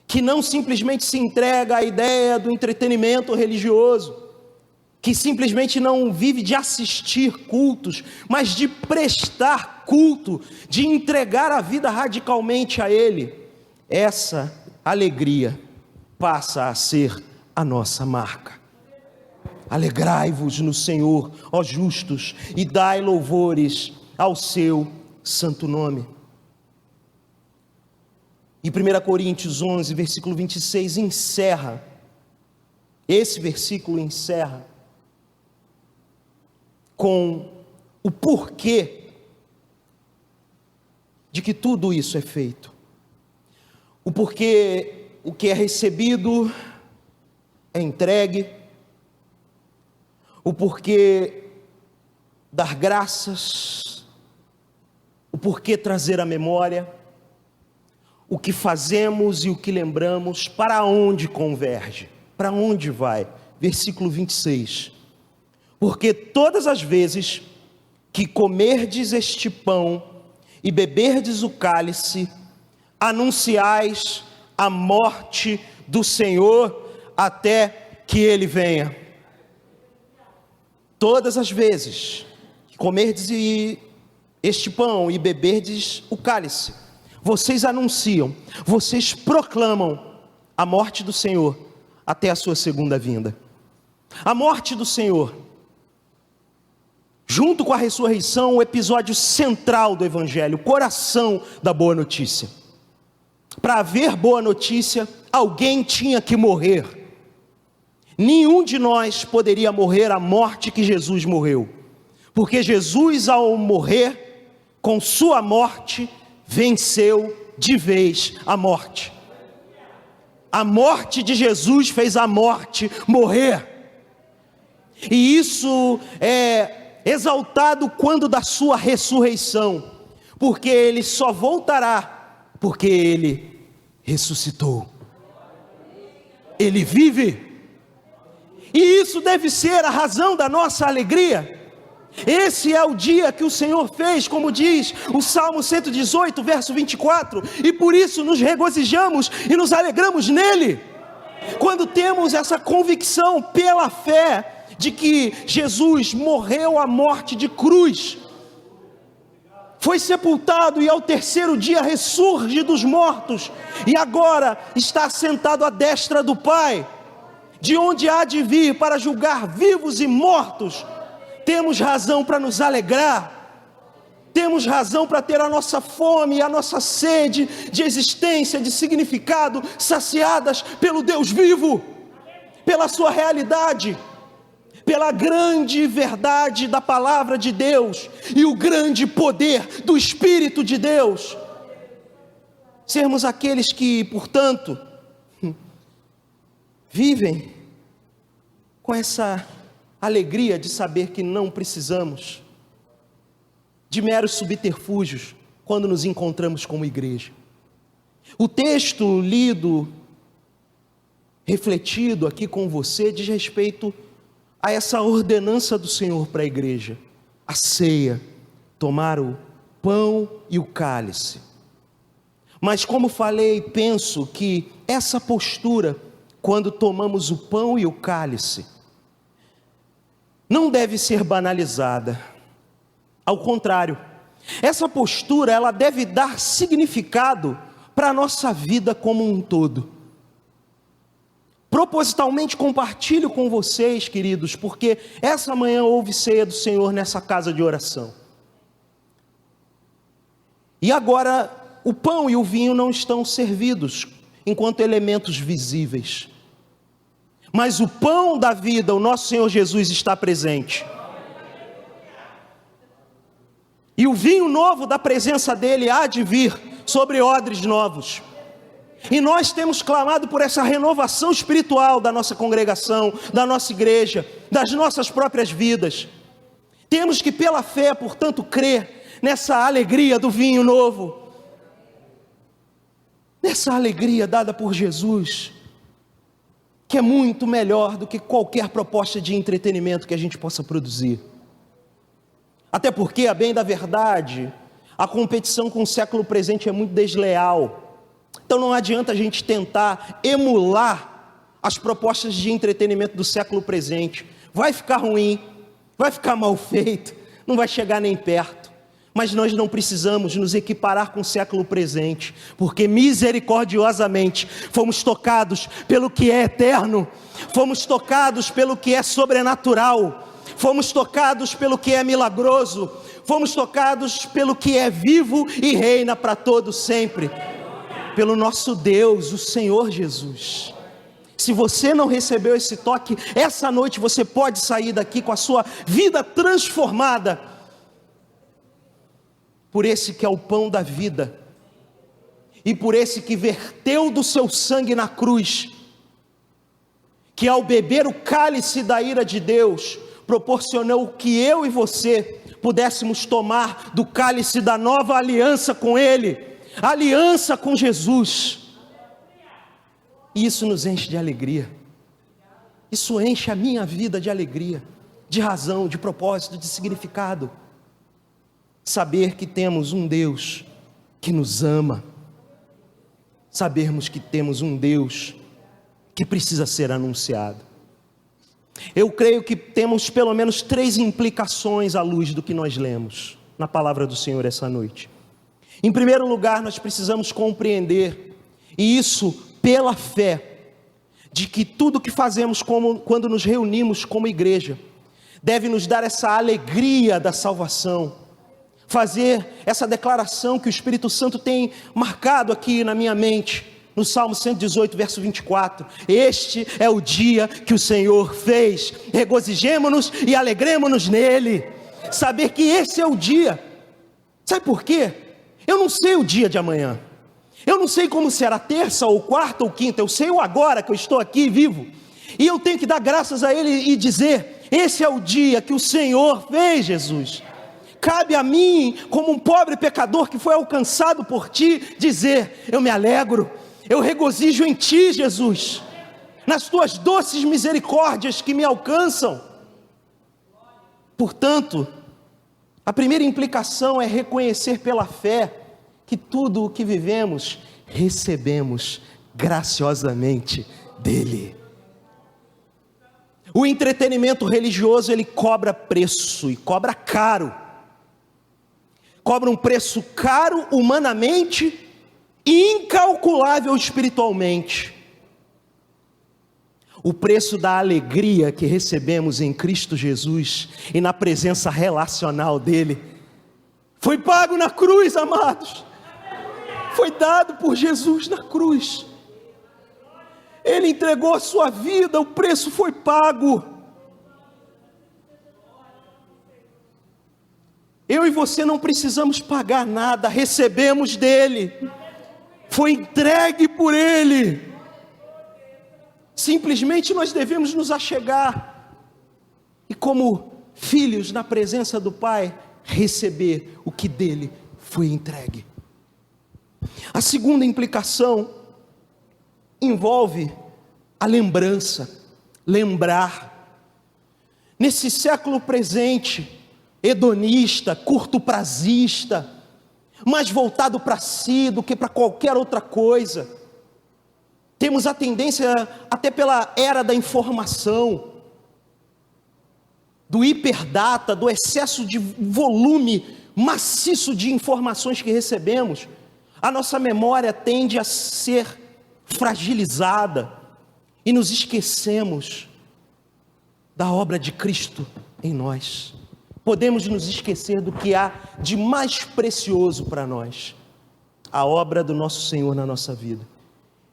que não simplesmente se entrega à ideia do entretenimento religioso, que simplesmente não vive de assistir cultos, mas de prestar culto, de entregar a vida radicalmente a Ele, essa alegria passa a ser a nossa marca. Alegrai-vos no Senhor, ó justos, e dai louvores ao seu santo nome. E 1 Coríntios 11, versículo 26, encerra, esse versículo encerra com o porquê de que tudo isso é feito. O porquê o que é recebido é entregue, o porquê dar graças, o porquê trazer a memória, o que fazemos e o que lembramos, para onde converge, para onde vai. Versículo 26, porque todas as vezes que comerdes este pão e beberdes o cálice, anunciais a morte do Senhor até que Ele venha. Todas as vezes que comerdes este pão e beberdes o cálice, vocês anunciam, vocês proclamam a morte do Senhor até a sua segunda vinda. A morte do Senhor, junto com a ressurreição, o episódio central do Evangelho, o coração da boa notícia. Para haver boa notícia, alguém tinha que morrer. Nenhum de nós poderia morrer a morte que Jesus morreu, porque Jesus, ao morrer, com sua morte, venceu de vez a morte. A morte de Jesus fez a morte morrer, e isso é exaltado quando da sua ressurreição, porque Ele só voltará porque Ele ressuscitou. Ele vive. E isso deve ser a razão da nossa alegria. Esse é o dia que o Senhor fez, como diz o Salmo 118, verso 24, e por isso nos regozijamos e nos alegramos nele. Quando temos essa convicção pela fé de que Jesus morreu a morte de cruz, foi sepultado e ao terceiro dia ressurge dos mortos, e agora está sentado à destra do Pai, de onde há de vir para julgar vivos e mortos, temos razão para nos alegrar, temos razão para ter a nossa fome e a nossa sede de existência, de significado, saciadas pelo Deus vivo, pela sua realidade, pela grande verdade da palavra de Deus e o grande poder do Espírito de Deus. Sermos aqueles que, portanto, vivem com essa alegria de saber que não precisamos de meros subterfúgios quando nos encontramos como igreja. O texto lido refletido aqui com você diz respeito a essa ordenança do Senhor para a igreja, a ceia, tomar o pão e o cálice. Mas como falei, penso que essa postura, quando tomamos o pão e o cálice, não deve ser banalizada. Ao contrário, essa postura ela deve dar significado para a nossa vida como um todo. Propositalmente compartilho com vocês, queridos, porque essa manhã houve ceia do Senhor nessa casa de oração. E agora o pão e o vinho não estão servidos enquanto elementos visíveis. Mas o pão da vida, o nosso Senhor Jesus, está presente. E o vinho novo da presença dele há de vir sobre odres novos. E nós temos clamado por essa renovação espiritual da nossa congregação, da nossa igreja, das nossas próprias vidas. Temos que pela fé, portanto, crer nessa alegria do vinho novo. Nessa alegria dada por Jesus, que é muito melhor do que qualquer proposta de entretenimento que a gente possa produzir. Até porque, a bem da verdade, a competição com o século presente é muito desleal. Então não adianta a gente tentar emular as propostas de entretenimento do século presente. Vai ficar ruim, vai ficar mal feito, não vai chegar nem perto. Mas nós não precisamos nos equiparar com o século presente, porque misericordiosamente fomos tocados pelo que é eterno, fomos tocados pelo que é sobrenatural, fomos tocados pelo que é milagroso, fomos tocados pelo que é vivo e reina para todos sempre, pelo nosso Deus, o Senhor Jesus. Se você não recebeu esse toque, essa noite você pode sair daqui com a sua vida transformada, por esse que é o pão da vida, e por esse que verteu do seu sangue na cruz, que ao beber o cálice da ira de Deus, proporcionou que eu e você pudéssemos tomar do cálice da nova aliança com Ele, aliança com Jesus. E isso nos enche de alegria, isso enche a minha vida de alegria, de razão, de propósito, de significado. Saber que temos um Deus que nos ama, sabermos que temos um Deus que precisa ser anunciado. Eu creio que temos pelo menos 3 implicações à luz do que nós lemos na palavra do Senhor essa noite. Em primeiro lugar, nós precisamos compreender, e isso pela fé, de que tudo que fazemos quando nos reunimos como igreja, deve nos dar essa alegria da salvação, fazer essa declaração que o Espírito Santo tem marcado aqui na minha mente, no Salmo 118, verso 24, este é o dia que o Senhor fez, regozijemo-nos e alegremo-nos nele, saber que esse é o dia. Sabe por quê? Eu não sei o dia de amanhã, eu não sei como será terça ou quarta ou quinta, eu sei o agora que eu estou aqui vivo, e eu tenho que dar graças a Ele e dizer, esse é o dia que o Senhor fez, Jesus. Cabe a mim, como um pobre pecador que foi alcançado por Ti, dizer, eu me alegro, eu regozijo em Ti, Jesus, nas Tuas doces misericórdias que me alcançam. Portanto, a primeira implicação é reconhecer pela fé que tudo o que vivemos, recebemos graciosamente dEle. O entretenimento religioso, ele cobra preço, e cobra caro. Cobra um preço caro humanamente e incalculável espiritualmente. O preço da alegria que recebemos em Cristo Jesus e na presença relacional dEle foi pago na cruz, amados. Foi dado por Jesus na cruz. Ele entregou a sua vida, o preço foi pago. Eu e você não precisamos pagar nada, recebemos dele, foi entregue por ele. Simplesmente nós devemos nos achegar e, como filhos na presença do Pai, receber o que dele foi entregue. A segunda implicação envolve a lembrança, lembrar. Nesse século presente, hedonista, curto-prazista, mais voltado para si do que para qualquer outra coisa, temos a tendência, até pela era da informação, do hiperdata, do excesso de volume maciço de informações que recebemos, a nossa memória tende a ser fragilizada e nos esquecemos da obra de Cristo em nós. Podemos nos esquecer do que há de mais precioso para nós, a obra do nosso Senhor na nossa vida.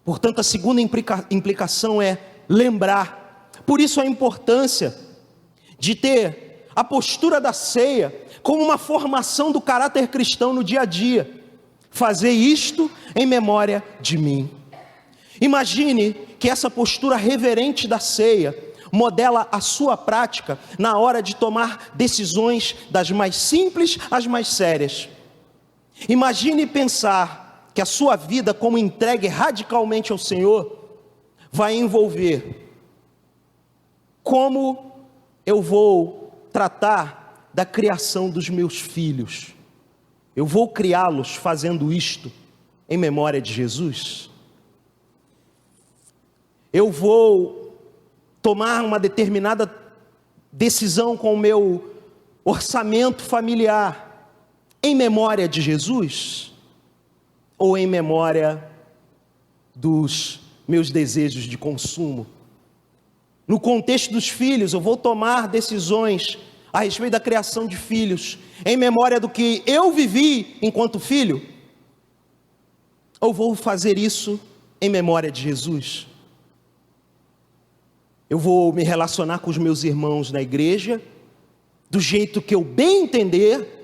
Portanto, a segunda implicação é lembrar. Por isso a importância de ter a postura da ceia como uma formação do caráter cristão no dia a dia. Fazer isto em memória de mim. Imagine que essa postura reverente da ceia modela a sua prática na hora de tomar decisões das mais simples às mais sérias. Imagine pensar que a sua vida como entregue radicalmente ao Senhor vai envolver como eu vou tratar da criação dos meus filhos. Eu vou criá-los fazendo isto em memória de Jesus. Eu vou tomar uma determinada decisão com o meu orçamento familiar em memória de Jesus, ou em memória dos meus desejos de consumo. No contexto dos filhos, eu vou tomar decisões a respeito da criação de filhos em memória do que eu vivi enquanto filho, ou vou fazer isso em memória de Jesus? Eu vou me relacionar com os meus irmãos na igreja do jeito que eu bem entender,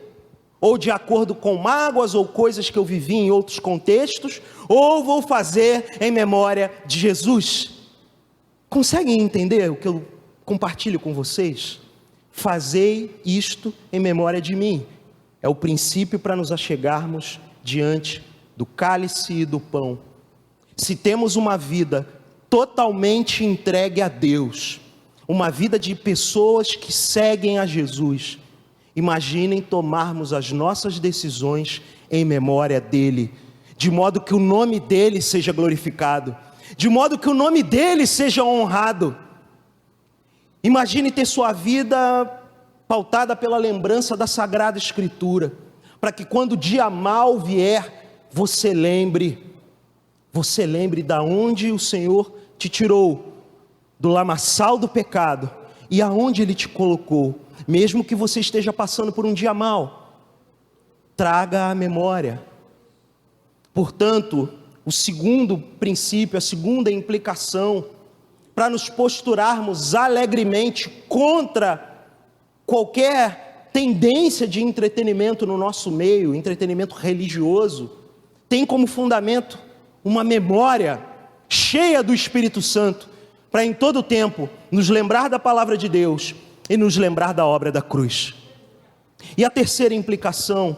ou de acordo com mágoas ou coisas que eu vivi em outros contextos, ou vou fazer em memória de Jesus? Conseguem entender o que eu compartilho com vocês? Fazei isto em memória de mim. É o princípio para nos achegarmos diante do cálice e do pão. Se temos uma vida totalmente entregue a Deus, uma vida de pessoas que seguem a Jesus, imaginem tomarmos as nossas decisões em memória dele, de modo que o nome dele seja glorificado, de modo que o nome dele seja honrado. Imagine ter sua vida pautada pela lembrança da Sagrada Escritura, para que quando o dia mal vier, você lembre da onde o Senhor te tirou, do lamaçal do pecado, e aonde Ele te colocou. Mesmo que você esteja passando por um dia mal, traga a memória. Portanto, o segundo princípio, a segunda implicação, para nos posturarmos alegremente contra qualquer tendência de entretenimento no nosso meio, entretenimento religioso, tem como fundamento uma memória cheia do Espírito Santo, para em todo tempo nos lembrar da palavra de Deus e nos lembrar da obra da cruz. E a terceira implicação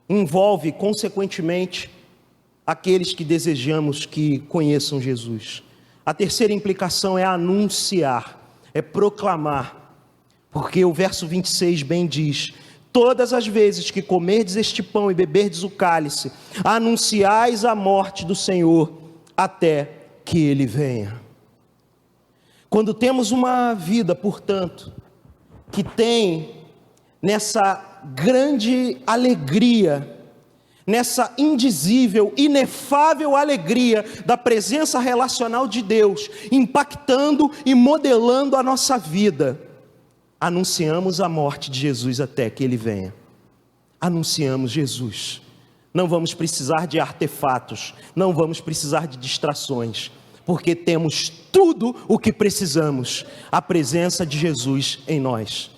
envolve, consequentemente, aqueles que desejamos que conheçam Jesus. A terceira implicação é anunciar, é proclamar, porque o verso 26 bem diz: todas as vezes que comerdes este pão e beberdes o cálice, anunciais a morte do Senhor até que Ele venha. Quando temos uma vida, portanto, que tem nessa grande alegria, nessa indizível, inefável alegria da presença relacional de Deus, impactando e modelando a nossa vida, anunciamos a morte de Jesus até que Ele venha. Anunciamos Jesus. Não vamos precisar de artefatos, não vamos precisar de distrações, porque temos tudo o que precisamos, a presença de Jesus em nós.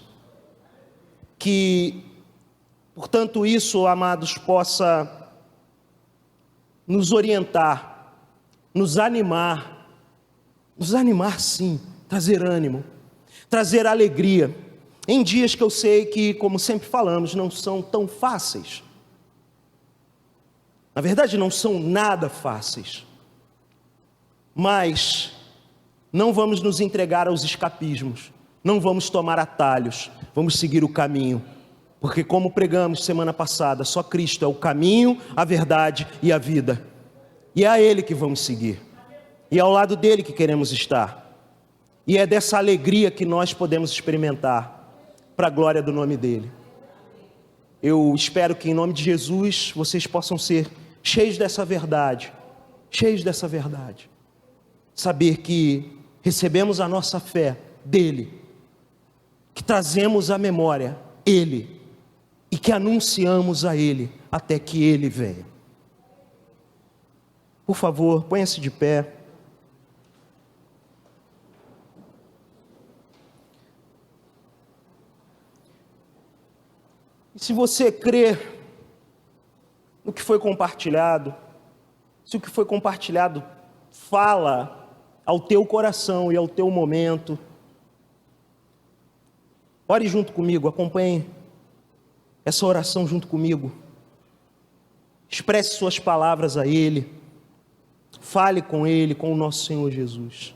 Que, portanto, isso, amados, possa nos orientar, nos animar sim, trazer ânimo, trazer alegria, em dias que eu sei que, como sempre falamos, não são tão fáceis. Na verdade, não são nada fáceis, mas não vamos nos entregar aos escapismos, não vamos tomar atalhos, vamos seguir o caminho. Porque como pregamos semana passada, só Cristo é o caminho, a verdade e a vida. E é a Ele que vamos seguir. E é ao lado dEle que queremos estar. E é dessa alegria que nós podemos experimentar, para a glória do nome dEle. Eu espero que em nome de Jesus, vocês possam ser cheios dessa verdade. Cheios dessa verdade. Saber que recebemos a nossa fé dEle. Que trazemos à memória Ele. E que anunciamos a Ele até que Ele venha. Por favor, ponha-se de pé. E se você crê no que foi compartilhado, se o que foi compartilhado fala ao teu coração e ao teu momento, ore junto comigo, acompanhe essa oração junto comigo. Expresse suas palavras a Ele. Fale com Ele, com o nosso Senhor Jesus.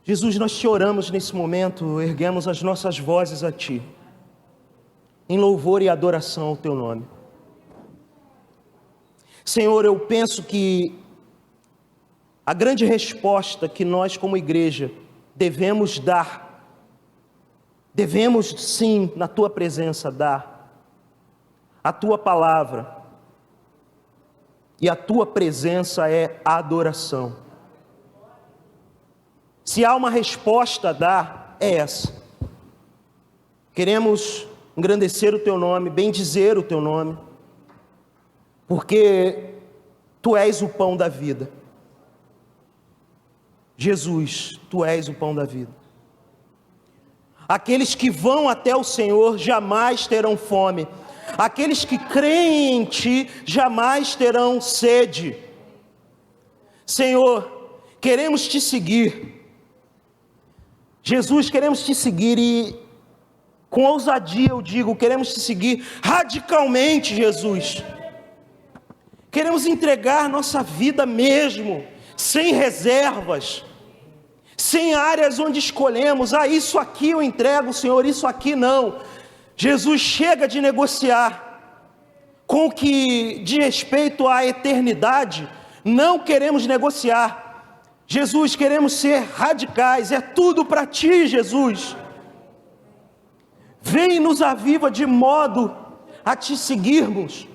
Jesus, nós te oramos nesse momento, erguemos as nossas vozes a Ti, em louvor e adoração ao Teu nome. Senhor, eu penso que a grande resposta que nós como igreja devemos dar, devemos sim, na Tua presença, dar a Tua palavra. E a Tua presença é adoração. Se há uma resposta a dar, é essa. Queremos engrandecer o Teu nome, bendizer o Teu nome, porque Tu és o pão da vida. Jesus, Tu és o pão da vida. Aqueles que vão até o Senhor jamais terão fome. Aqueles que creem em Ti jamais terão sede. Senhor, queremos Te seguir. Jesus, queremos Te seguir e com ousadia eu digo, queremos Te seguir radicalmente, Jesus. Queremos entregar nossa vida mesmo, sem reservas, sem áreas onde escolhemos, isso aqui eu entrego, Senhor, isso aqui não. Jesus, chega de negociar com o que diz respeito à eternidade, não queremos negociar. Jesus, queremos ser radicais, é tudo para Ti, Jesus. Vem e nos aviva de modo a Te seguirmos,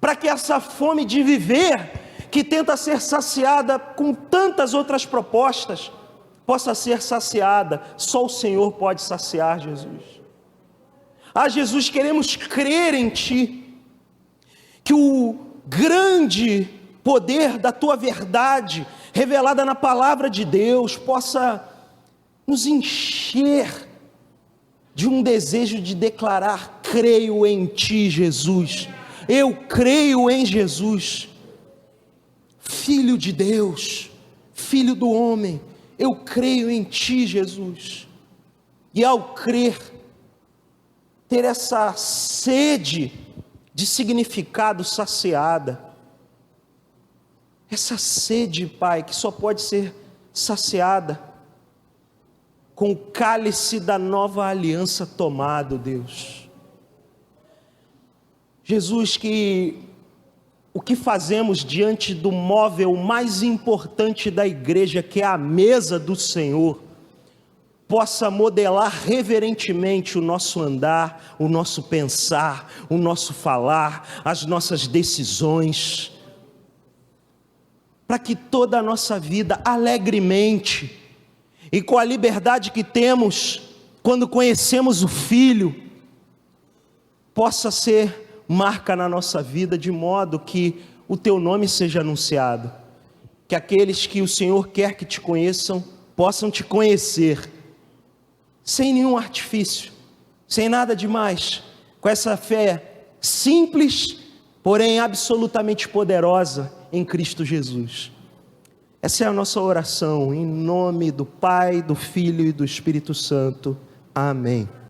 para que essa fome de viver, que tenta ser saciada com tantas outras propostas, possa ser saciada. Só o Senhor pode saciar, Jesus. Jesus, queremos crer em Ti, que o grande poder da Tua verdade, revelada na palavra de Deus, possa nos encher de um desejo de declarar: creio em Ti, Jesus. Eu creio em Jesus, Filho de Deus, Filho do homem. Eu creio em Ti, Jesus. E ao crer, ter essa sede de significado saciada. Essa sede, Pai, que só pode ser saciada com o cálice da nova aliança tomado, Deus. Jesus, que o que fazemos diante do móvel mais importante da igreja, que é a mesa do Senhor, possa modelar reverentemente o nosso andar, o nosso pensar, o nosso falar, as nossas decisões, para que toda a nossa vida, alegremente, e com a liberdade que temos, quando conhecemos o Filho, possa ser marca na nossa vida, de modo que o Teu nome seja anunciado, que aqueles que o Senhor quer que Te conheçam, possam Te conhecer, sem nenhum artifício, sem nada demais, com essa fé simples, porém absolutamente poderosa em Cristo Jesus. Essa é a nossa oração, em nome do Pai, do Filho e do Espírito Santo. Amém.